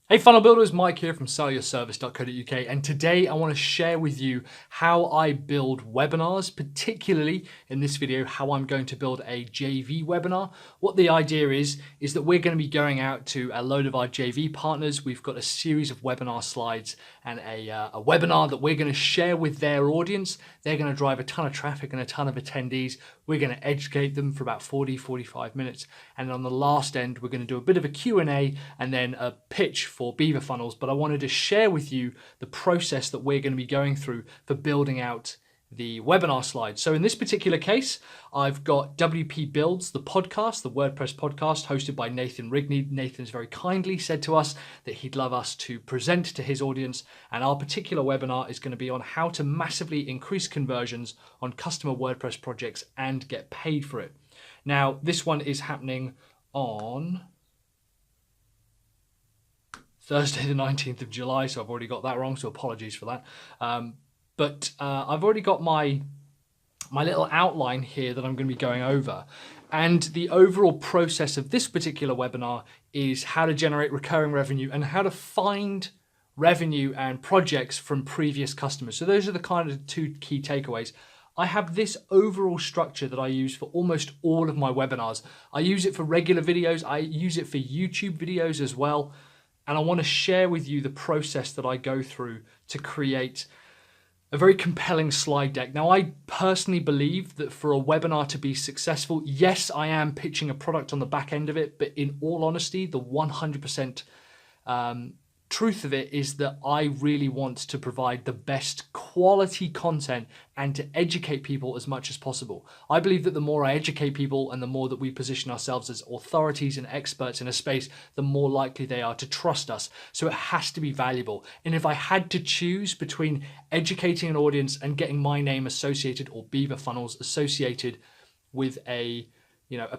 Hey Funnel Builders, Mike here from sellyourservice.co.uk, and today I want to share with you how I build webinars, particularly in this video how I'm going to build a JV webinar. What the idea is that we're going to be going out to a load of our JV partners. We've got a series of webinar slides and a webinar that we're going to share with their audience. They're going to drive a ton of traffic and a ton of attendees. We're going to educate them for about 40-45 minutes, and on the last end we're going to do a bit of a Q&A and then a pitch for Beaver Funnels. But I wanted to share with you the process that we're going to be going through for building out the webinar slides. So in this particular case, I've got WP Builds, the podcast, the WordPress podcast hosted by Nathan Rigney. Nathan's very kindly said to us that he'd love us to present to his audience, and our particular webinar is going to be on how to massively increase conversions on customer WordPress projects and get paid for it. Now, this one is happening on Thursday the 19th of July, so I've already got that wrong, so apologies for that. But I've already got my little outline here that I'm going to be going over. And the overall process of this particular webinar is how to generate recurring revenue and how to find revenue and projects from previous customers. So those are the kind of two key takeaways. I have this overall structure that I use for almost all of my webinars. I use it for regular videos. I use it for YouTube videos as well. And I want to share with you the process that I go through to create a very compelling slide deck. Now, I personally believe that for a webinar to be successful, yes, I am pitching a product on the back end of it, but in all honesty, the 100% truth of it is that I really want to provide the best quality content and to educate people as much as possible. I believe that the more I educate people and the more that we position ourselves as authorities and experts in a space, the more likely they are to trust us. So it has to be valuable. And if I had to choose between educating an audience and getting my name associated or Beaver Funnels associated with a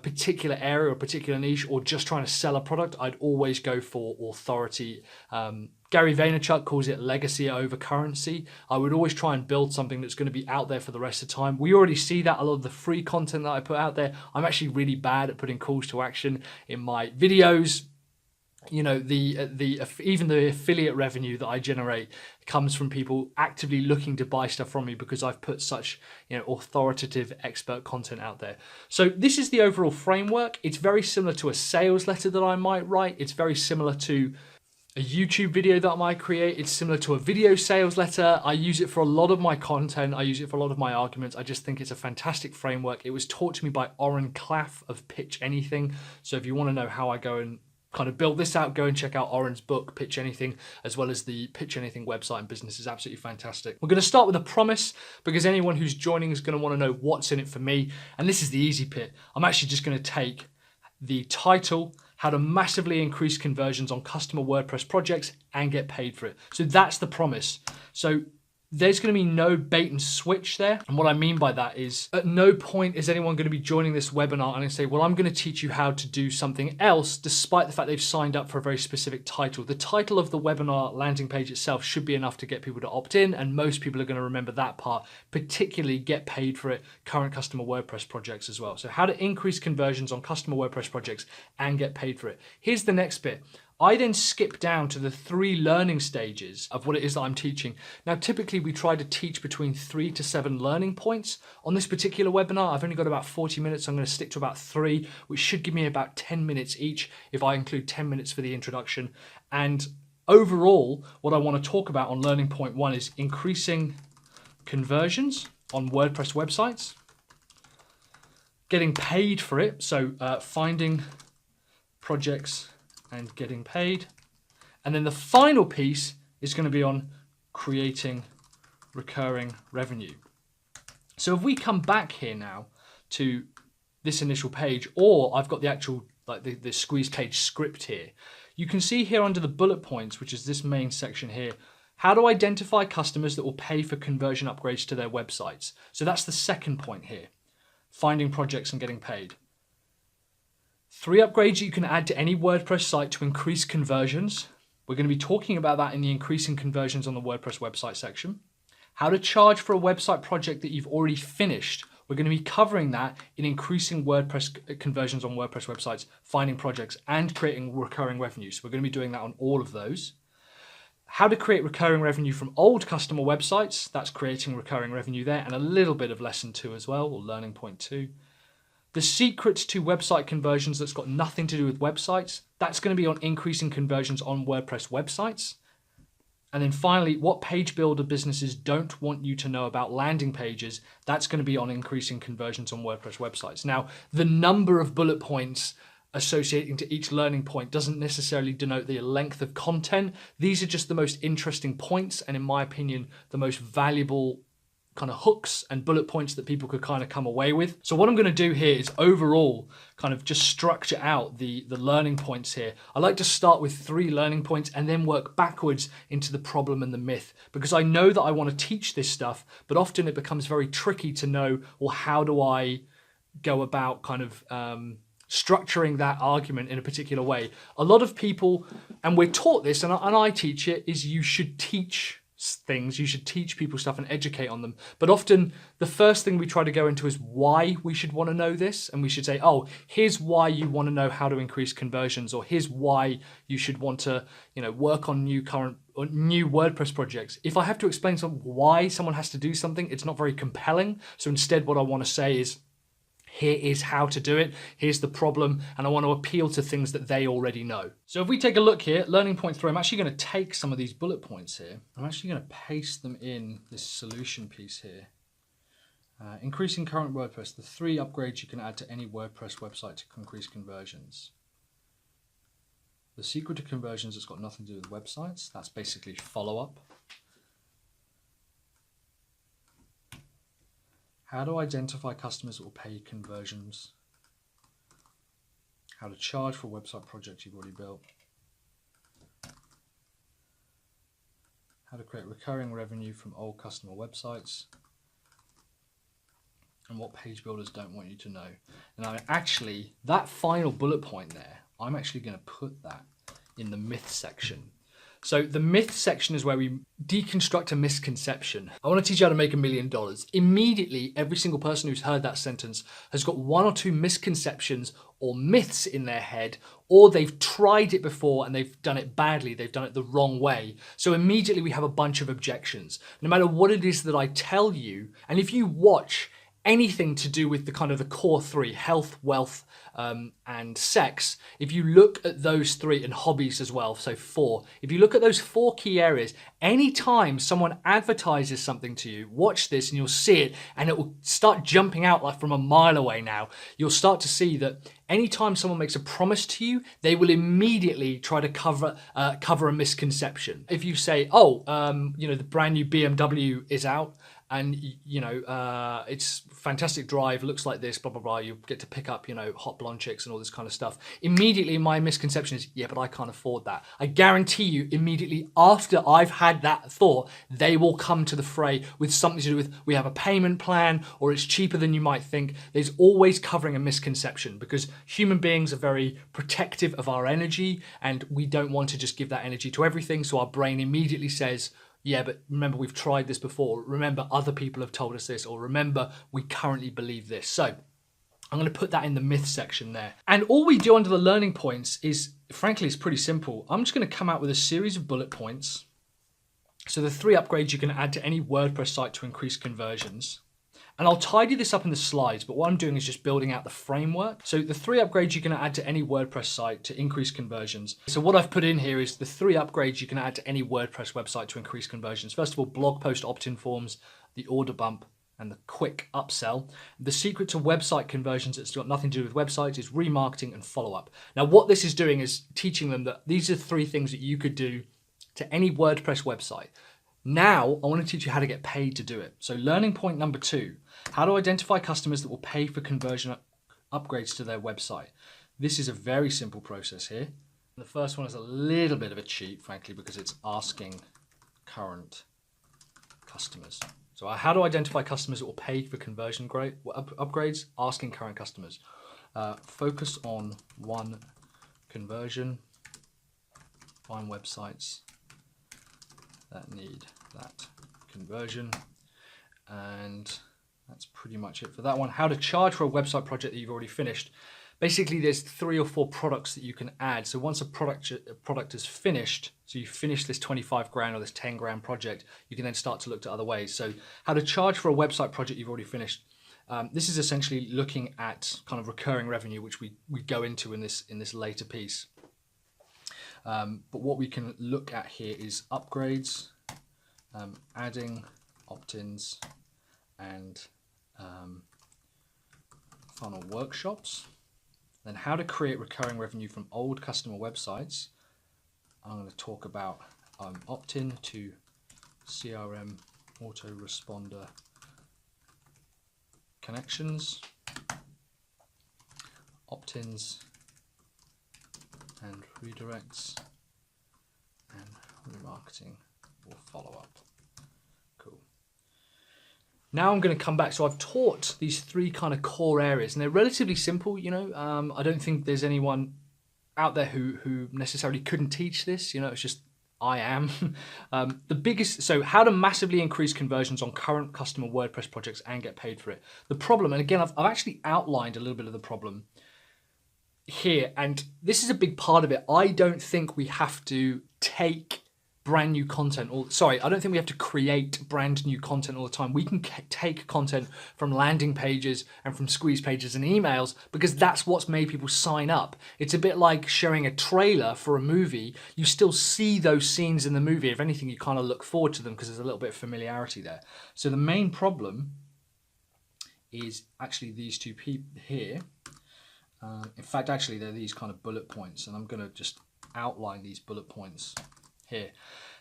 particular area or a particular niche, or just trying to sell a product, I'd always go for authority. Gary Vaynerchuk calls it legacy over currency. I would always try and build something that's going to be out there for the rest of the time. We already see that a lot of the free content that I put out there. I'm actually really bad at putting calls to action in my videos. You know, even the affiliate revenue that I generate comes from people actively looking to buy stuff from me because I've put such, authoritative expert content out there. So this is the overall framework. It's very similar to a sales letter that I might write. It's very similar to a YouTube video that I might create. It's similar to a video sales letter. I use it for a lot of my content. I use it for a lot of my arguments. I just think it's a fantastic framework. It was taught to me by Oren Klaff of Pitch Anything. So if you want to know how I go and kind of build this out, go and check out Oren's book, Pitch Anything, as well as the Pitch Anything website and business. Is absolutely fantastic. We're going to start with a promise because anyone who's joining is going to want to know what's in it for me. And this is the easy bit. I'm actually just going to take the title, how to massively increase conversions on customer WordPress projects and get paid for it. So that's the promise. So there's going to be no bait and switch there. And what I mean by that is at no point is anyone going to be joining this webinar and say, well, I'm going to teach you how to do something else, despite the fact they've signed up for a very specific title. The title of the webinar landing page itself should be enough to get people to opt in. And most people are going to remember that part, particularly get paid for it, current customer WordPress projects as well. So how to increase conversions on customer WordPress projects and get paid for it. Here's the next bit. I then skip down to the 3 learning stages of what it is that I'm teaching. Now, typically we try to teach between 3 to 7 learning points. On this particular webinar, I've only got about 40 minutes. I'm going to stick to about 3, which should give me about 10 minutes each if I include 10 minutes for the introduction. And overall, what I want to talk about on learning point 1 is increasing conversions on WordPress websites, getting paid for it. So finding projects and getting paid. And then the final piece is going to be on creating recurring revenue. So if we come back here now to this initial page, or I've got the actual, like the squeeze page script here, you can see here under the bullet points, which is this main section here, how to identify customers that will pay for conversion upgrades to their websites. So that's the second point here, finding projects and getting paid. 3 upgrades you can add to any WordPress site to increase conversions. We're going to be talking about that in the increasing conversions on the WordPress website section. How to charge for a website project that you've already finished We're going to be covering that in increasing WordPress conversions on WordPress websites, finding projects, and creating recurring revenue. So we're going to be doing that on all of those. How to create recurring revenue from old customer websites, that's creating recurring revenue there, and a little bit of lesson 2 as well, or learning point 2. The secrets to website conversions that's got nothing to do with websites, that's going to be on increasing conversions on WordPress websites. And then finally, what page builder businesses don't want you to know about landing pages, that's going to be on increasing conversions on WordPress websites. Now, the number of bullet points associating to each learning point doesn't necessarily denote the length of content. These are just the most interesting points, and in my opinion, the most valuable kind of hooks and bullet points that people could kind of come away with. So what I'm going to do here is overall kind of just structure out the learning points here. I like to start with 3 learning points and then work backwards into the problem and the myth, because I know that I want to teach this stuff, but often it becomes very tricky to know, well, how do I go about kind of structuring that argument in a particular way. A lot of people, and we're taught this, and I teach it, is you should teach things, you should teach people stuff and educate on them. But often the first thing we try to go into is why we should want to know this, and we should say, oh, here's why you want to know how to increase conversions, or here's why you should want to, work on new WordPress projects. If I have to explain why someone has to do something, it's not very compelling. So instead what I want to say is, here is how to do it, here's the problem, and I want to appeal to things that they already know. So if we take a look here, learning point 3, I'm actually going to take some of these bullet points here. I'm actually going to paste them in this solution piece here. Increasing current WordPress, the 3 upgrades you can add to any WordPress website to increase conversions. The secret to conversions has got nothing to do with websites. That's basically follow-up. How to identify customers that will pay conversions. How to charge for website projects you've already built. How to create recurring revenue from old customer websites. And what page builders don't want you to know. Now, actually, that final bullet point there, I'm actually going to put that in the myth section. So the myth section is where we deconstruct a misconception. I want to teach you how to make $1 million. Immediately, every single person who's heard that sentence has got 1 or 2 misconceptions or myths in their head, or they've tried it before and they've done it badly, they've done it the wrong way. So immediately we have a bunch of objections. No matter what it is that I tell you, and if you watch anything to do with the kind of the core 3, health, wealth, and sex, if you look at those 3, and hobbies as well, so 4, if you look at those 4 key areas, anytime someone advertises something to you, watch this and you'll see it, and it will start jumping out like from a mile away now. You'll start to see that anytime someone makes a promise to you, they will immediately try to cover a misconception. If you say, oh, the brand new BMW is out, and it's fantastic drive, looks like this, blah blah blah, you get to pick up hot blonde chicks and all this kind of stuff, immediately my misconception is, yeah, but I can't afford that. I guarantee you, immediately after I've had that thought, they will come to the fray with something to do with, we have a payment plan, or it's cheaper than you might think. There's always covering a misconception, because human beings are very protective of our energy, and we don't want to just give that energy to everything. So our brain immediately says, yeah, but remember, we've tried this before. Remember, other people have told us this, or remember, we currently believe this. So I'm going to put that in the myth section there. And all we do under the learning points is, frankly, it's pretty simple. I'm just going to come out with a series of bullet points. So the 3 upgrades you can add to any WordPress site to increase conversions. And I'll tidy this up in the slides, but what I'm doing is just building out the framework. So the 3 upgrades you can add to any WordPress site to increase conversions. So what I've put in here is the 3 upgrades you can add to any WordPress website to increase conversions. First of all, blog post opt-in forms, the order bump, and the quick upsell. The secret to website conversions that's got nothing to do with websites is remarketing and follow-up. Now, what this is doing is teaching them that these are 3 things that you could do to any WordPress website. Now, I want to teach you how to get paid to do it. So learning point number 2, how to identify customers that will pay for conversion upgrades to their website. This is a very simple process here. The first one is a little bit of a cheat, frankly, because it's asking current customers. So how to identify customers that will pay for conversion upgrades, asking current customers. Focus on 1 conversion, find websites that need that conversion, and That's pretty much it for that one. How to charge for a website project that you've already finished. Basically, there's 3 or 4 products that you can add. So once a product is finished, so you finish this 25 grand or this 10 grand project, you can then start to look to other ways. So how to charge for a website project you've already finished. This is essentially looking at kind of recurring revenue, which we go into in this later piece. But what we can look at here is upgrades, adding opt-ins, and funnel workshops. Then how to create recurring revenue from old customer websites. I'm going to talk about opt-in to CRM autoresponder connections, opt-ins and redirects, and remarketing or follow-up. Cool. Now I'm going to come back. So I've taught these 3 kind of core areas, and they're relatively simple. You know, I don't think there's anyone out there who necessarily couldn't teach this. You know, it's just I am. The biggest, so how to massively increase conversions on current customer WordPress projects and get paid for it. The problem, and again, I've actually outlined a little bit of the problem here, and this is a big part of it. I don't think we have to take brand new content, I don't think we have to create brand new content all the time. We can take content from landing pages and from squeeze pages and emails, because that's what's made people sign up. It's a bit like showing a trailer for a movie. You still see those scenes in the movie. If anything, you kind of look forward to them because there's a little bit of familiarity there. So the main problem is actually these 2 people here. In fact, actually, they're these kind of bullet points, and I'm going to just outline these bullet points here.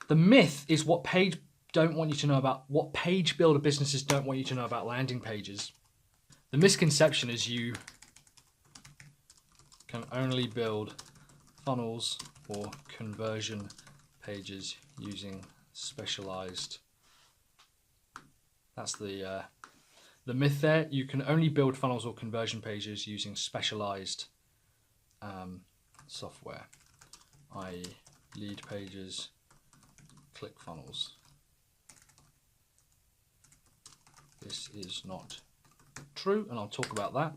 The myth is what page builder businesses don't want you to know about landing pages. The misconception is you can only build funnels or conversion pages using specialized. That's the myth there. You can only build funnels or conversion pages using specialized software, i.e. lead pages, ClickFunnels. This is not true, and I'll talk about that.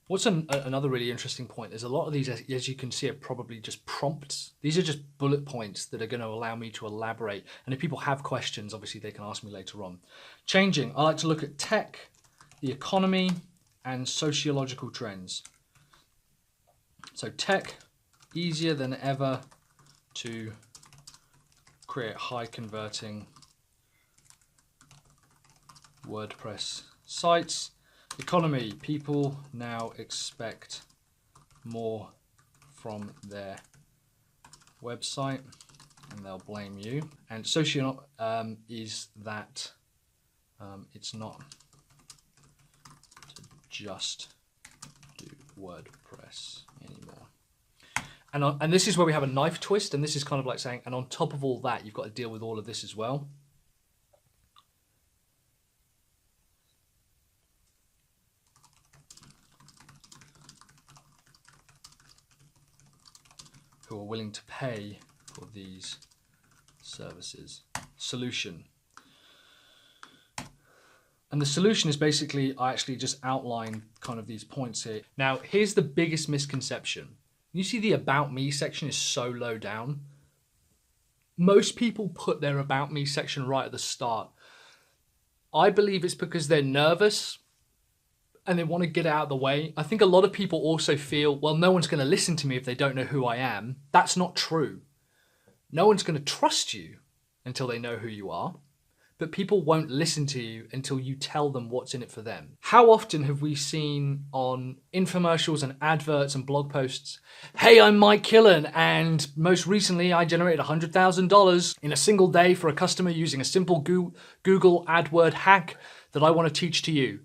What's another really interesting point, there's a lot of these, as you can see, are probably just prompts. These are just bullet points that are going to allow me to elaborate. And if people have questions, obviously they can ask me later on. Changing, I like to look at tech, the economy, and sociological trends. So tech, easier than ever to create high converting WordPress sites. Economy, people now expect more from their website and they'll blame you. And socio is that it's not to just do WordPress anymore. And this is where we have a knife twist, and this is kind of like saying, and on top of all that, you've got to deal with all of this as well. Who are willing to pay for these services. Solution. And the solution is basically, I actually just outline kind of these points here. Now, here's the biggest misconception. You see the About Me section is so low down. Most people put their About Me section right at the start. I believe it's because they're nervous and they want to get it out of the way. I think a lot of people also feel, well, no one's going to listen to me if they don't know who I am. That's not true. No one's going to trust you until they know who you are. But people won't listen to you until you tell them what's in it for them. How often have we seen on infomercials and adverts and blog posts, hey, I'm Mike Killen, and most recently I generated $100,000 in a single day for a customer using a simple Google AdWord hack that I want to teach to you.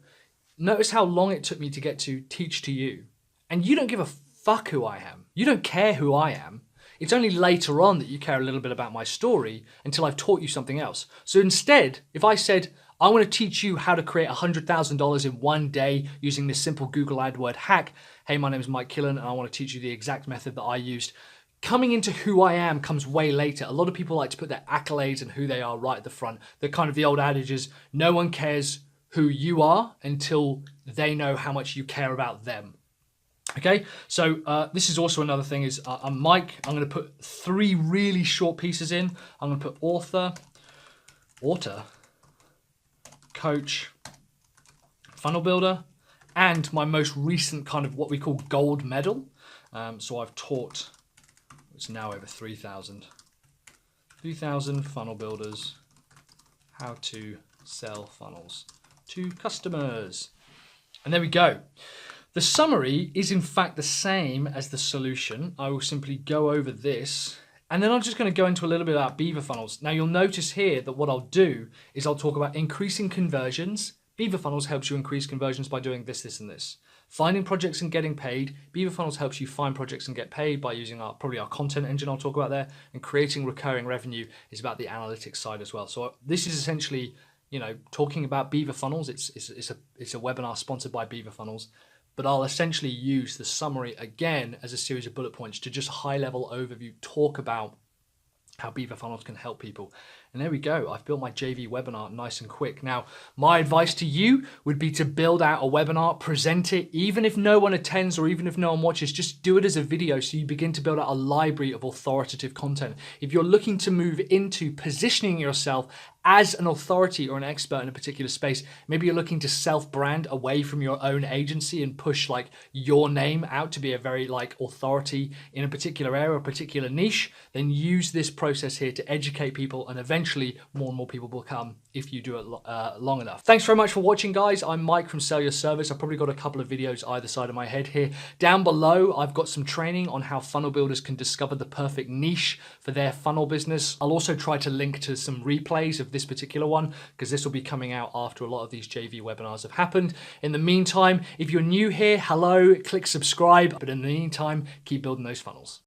Notice how long it took me to get to teach to you. And you don't give a fuck who I am. You don't care who I am. It's only later on that you care a little bit about my story until I've taught you something else. So instead, if I said, I want to teach you how to create $100,000 in one day using this simple Google AdWord hack. Hey, my name is Mike Killen and I want to teach you the exact method that I used. Coming into who I am comes way later. A lot of people like to put their accolades and who they are right at the front. They're kind of the old adage is, no one cares who you are until they know how much you care about them. Okay, so this is also another thing is I'm Mike. I'm going to put 3 really short pieces in. I'm going to put author, coach, funnel builder, and my most recent kind of what we call gold medal. So I've taught, it's now over 3,000 funnel builders how to sell funnels to customers. And there we go. The summary is in fact the same as the solution. I will simply go over this, and then I'm just going to go into a little bit about Beaver funnels. Now you'll notice here that what I'll do is I'll talk about increasing conversions. Beaver funnels helps you increase conversions by doing this, this, and this. Finding projects and getting paid. Beaver funnels helps you find projects and get paid by using probably our content engine I'll talk about there. And creating recurring revenue is about the analytics side as well. So this is essentially, you know, talking about Beaver funnels. It's a webinar sponsored by Beaver funnels. But I'll essentially use the summary again as a series of bullet points to just high-level overview, talk about how Beaver funnels can help people. And there we go. I've built my JV webinar nice and quick. Now, my advice to you would be to build out a webinar, present it, even if no one attends or even if no one watches, just do it as a video so you begin to build out a library of authoritative content. If you're looking to move into positioning yourself as an authority or an expert in a particular space, maybe you're looking to self-brand away from your own agency and push like your name out to be a very like authority in a particular area, a particular niche, then use this process here to educate people, and eventually more and more people will come if you do it long enough. Thanks very much for watching, guys. I'm Mike from Sell Your Service. I've probably got a couple of videos either side of my head here. Down below, I've got some training on how funnel builders can discover the perfect niche for their funnel business. I'll also try to link to some replays of this particular one because this will be coming out after a lot of these JV webinars have happened. In the meantime, if you're new here, hello, click subscribe. But in the meantime, keep building those funnels.